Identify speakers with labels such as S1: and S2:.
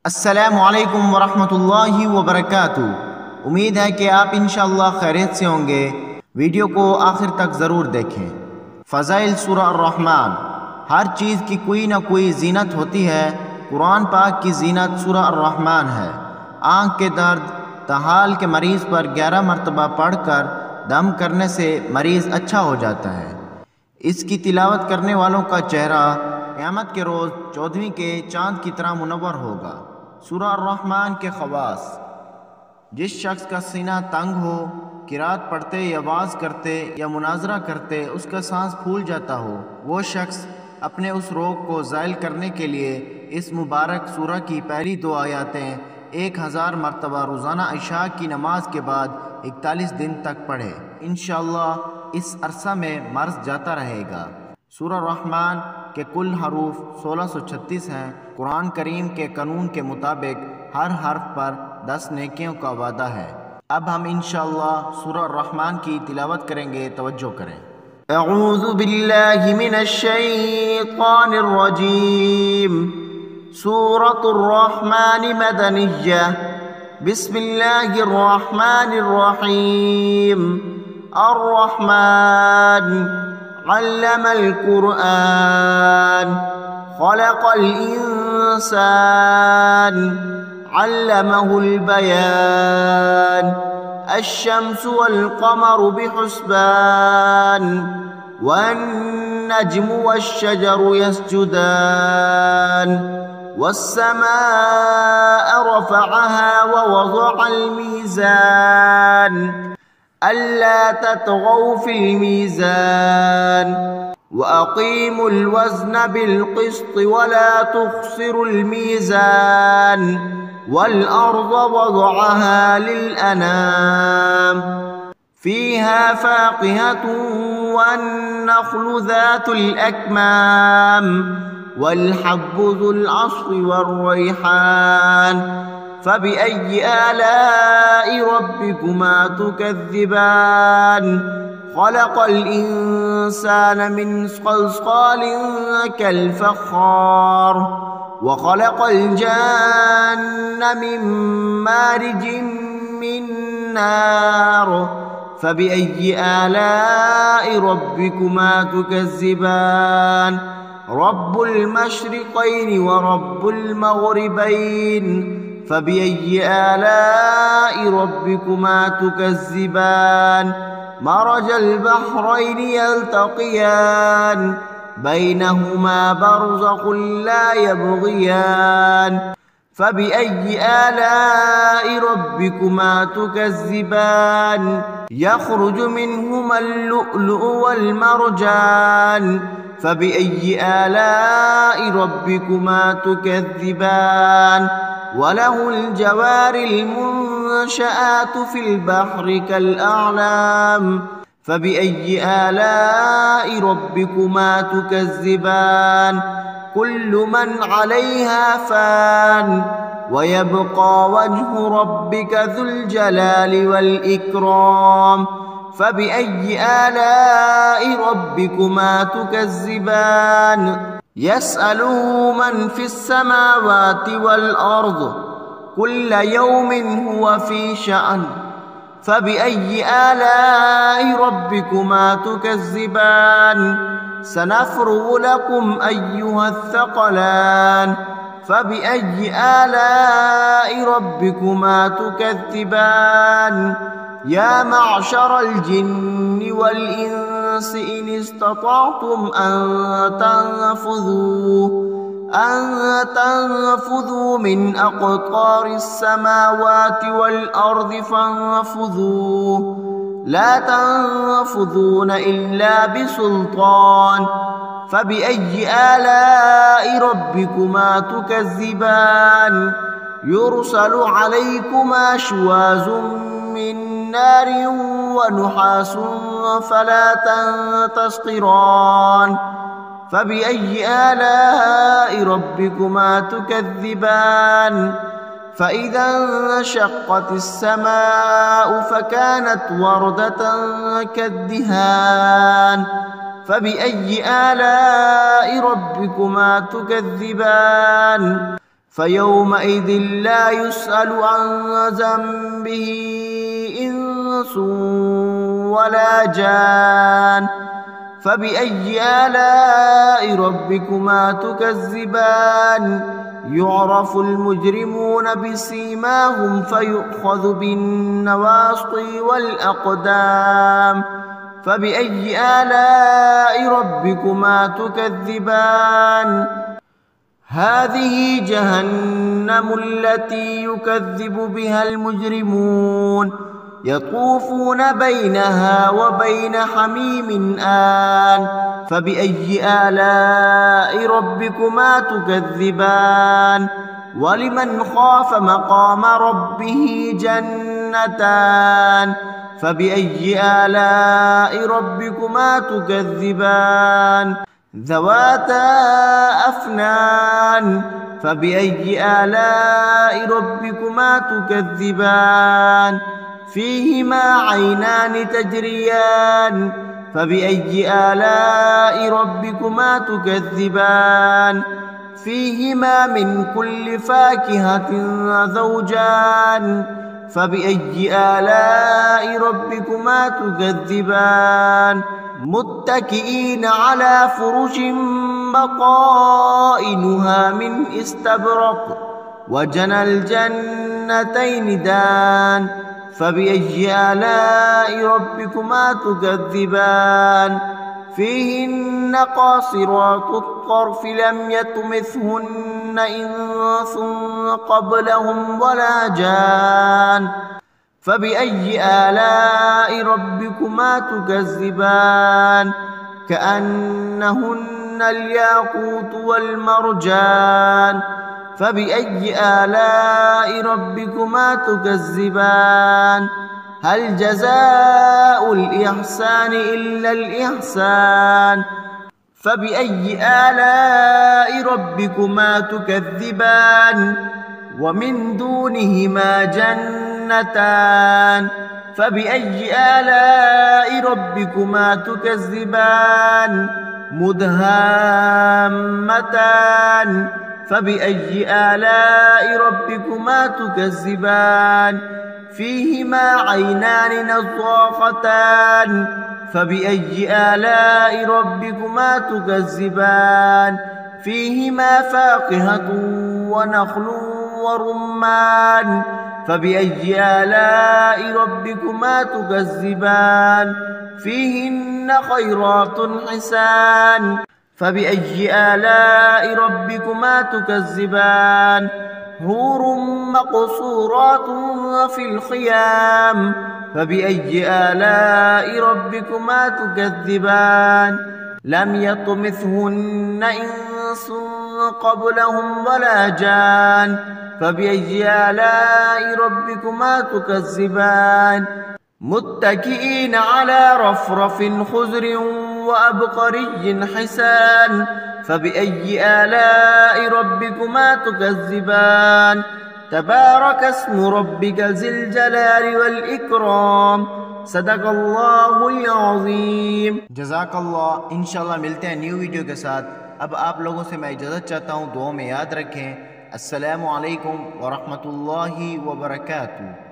S1: अस्सलामु अलैकुम वरहमतुल्लाहि वबरकातुहू। उम्मीद है कि आप इंशाअल्लाह खैरियत से होंगे। वीडियो को आखिर तक ज़रूर देखें। फ़ज़ाइल सूरह अर्रहमान। हर चीज़ की कोई ना कोई जीनत होती है। कुरान पाक की जीनत सूरह अर्रहमान है। आँख के दर्द तहाल के मरीज़ पर 11 मरतबा पढ़कर दम करने से मरीज़ अच्छा हो जाता है। इसकी तिलावत करने वालों का चेहरा क़यामत के रोज़ 14वीं के चाँद की तरह मुनव्वर होगा। सूरह अर्रहमान के ख़वास। जिस शख्स का सीना तंग हो, किरात पढ़ते या वाज़ करते या मुनाजरा करते उसका सांस फूल जाता हो, वो शख्स अपने उस रोग को ज़ाइल करने के लिए इस मुबारक सूरह की पहली 2 आयतें 1000 मरतबा रोज़ाना इशा की नमाज के बाद 41 दिन तक पढ़े। इंशाअल्लाह इस अरसा में मर्ज़ जाता रहेगा। सूरह रहमान के कुल हरूफ 1636 हैं। कुरान करीम के कानून के मुताबिक हर हर्फ पर 10 नेकियों का वादा है। अब हम इंशाअल्लाह सूरह रहमान की तिलावत करेंगे। तवज्जो करें। अऊज़ु बिल्लाहि मिनश शैतानिर रजीम। सूरतुर रहमान मदनिय्या। बिस्मिल्लाहिर रहमानिर रहीम। अर्रहमान अल्लमल कुरआन खलक़ल इंसान अल्लमहुल बयान। अश्शम्सु वल क़मरु बिहुस्बान वन्नज्मु वश्शजरु यस्जुदान वस्समाअ रफ़अहा ववज़अल मीज़ान अल्ला ततग़ौ फ़िल मीज़ान वअक़ीमुल वज़न बिलक़िस्ति वला तुख़्सिरुल मीज़ान वल अर्ज़ वज़अहा लिलअनाम फ़ीहा फ़ाक़िहतुन वन्नख़्लु ज़ातुल अकमाम वल्हब्बु ज़ुल अस्फ़ि वर्रैहान फ़बिअय्यि आलाइ रब्बिकुमा तुकज़्ज़िबान। ख़लक़ल इंसान मिन सल्सालिन कल्फ़ख़्ख़ार वख़लक़ल जान्न मिन मारिजिन मिन नार फ़बिअय्यि आलाइ रब्बिकुमा तुकज़्ज़िबान। रब्बुल मशरिक़ैनि व रब्बुल मग़रिबैन फ़बिअय्यि आलाइ रब्बिकुमा तुकज़्ज़िबान। मरजल बहरैनि यल्तक़ियान बैनहुमा बरज़ख़ुन ला यबग़ियान फ़बिअय्यि आलाइ रब्बिकुमा तुकज़्ज़िबान। यख़रुजु मिनहुमा लुअ्लुअु वल मरजान फ़बिअय्यि आलाइ रब्बिकुमा तुकज़्ज़िबान। वलहुल जवारिल मुनशआतु फ़िल बहरि कलअअलाम फ़बिअय्यि आलाइ रब्बिकुमा तुकज़्ज़िबान। कुल्लु मन अलैहा फ़ान वयब्क़ा वज्हु रब्बिका ज़ुल जलालि वल इकराम फ़बिअय्यि आलाइ रब्बिकुमा तुकज़्ज़िबान। यसअलुहु मन फ़िस समावाति वल अर्ज़ कुल्ल यौमिन हुवा फ़ी शअन फ़बिअय्यि आलाइ रब्बिकुमा तुकज़्ज़िबान। सनफ़्रुग़ु लकुम अय्युहस्सक़लान फ़बिअय्यि आलाइ रब्बिकुमा तुकज़्ज़िबान। या मअशरल जिन्नि वल इंसि इन इस्तताअतुम अन तन्फ़ुज़ू मिन अक़तारिस समावाति वल अर्ज़ि फ़न्फ़ुज़ू ला तन्फ़ुज़ून इल्ला बिसुल्तान फ़बिअय्यि आलाइ रब्बिकुमा तुकज़्ज़िबान। युरसलु अलैकुमा शुवाज़ुम मिन नारिन व नुहासुन फ़ला तस्तिरान फ़बिअय्यि आलाइ रब्बिकुमा तुकज़्ज़िबान। फ़इज़ा इंशक़्क़तिस समाअु फ़कानत वरदतन कद्दिहान फ़बिअय्यि आलाइ रब्बिकुमा तुकज़्ज़िबान। فيومئذ لا يسأل عن ذنبه إنس ولا جان فبأي آلاء ربكما تكذبان يعرف المجرمون بسيماهم فيؤخذ بالنواصي والأقدام فبأي آلاء ربكما تكذبان هذه جهنم التي يكذب بها المجرمون يطوفون بينها وبين حميم آن فبأي آلاء ربكما تكذبان ولمن خاف مقام ربه جنتان فبأي آلاء ربكما تكذبان ذواتا أفنان فبأي آلاء ربكما تكذبان فيهما عينان تجريان فبأي آلاء ربكما تكذبان فيهما من كل فاكهة زوجان فبأي آلاء ربكما تكذبان متكئين على فرش بطائنها من استبرق وجنى الجنتين دان فبأي آلاء ربكما تكذبان فيهن قاصرات الطرف لم يطمثهن إنس قبلهم ولا جان فبأي آلاء ربكما تكذبان كأنهن الياقوت والمرجان فبأي آلاء ربكما تكذبان هل جزاء الإحسان إلا الإحسان فبأي آلاء ربكما تكذبان ومن دونهما جنتان فبأي آلاء ربكما تكذبان مدهامتان فبأي آلاء ربكما تكذبان فيهما عينان نضاختان فبأي آلاء ربكما تكذبان فيهما فاكهة ونخل ورمان فبأي آلاء ربكما تكذبان فيهن خيرات حسان فبأي آلاء ربكما تكذبان حور مقصورات في الخيام فبأي آلاء ربكما تكذبان لم يطمثهن إنس قبلهم ولا جان فبأي آلاء ربكما تكذبان متكئين على رفرف خضر وأبقري حسان فبأي آلاء ربكما تكذبان تبارك اسم ربك ذي الجلال والإكرام صدق الله العظीम। जज़ाकल्लाह। इंशाल्लाह मिलते हैं न्यू वीडियो के साथ। अब आप लोगों से मैं इजाज़त चाहता हूँ, दुआ में याद रखें। अस्सलामु अलैकुम व रहमतुल्लाहि व बरकातुहू।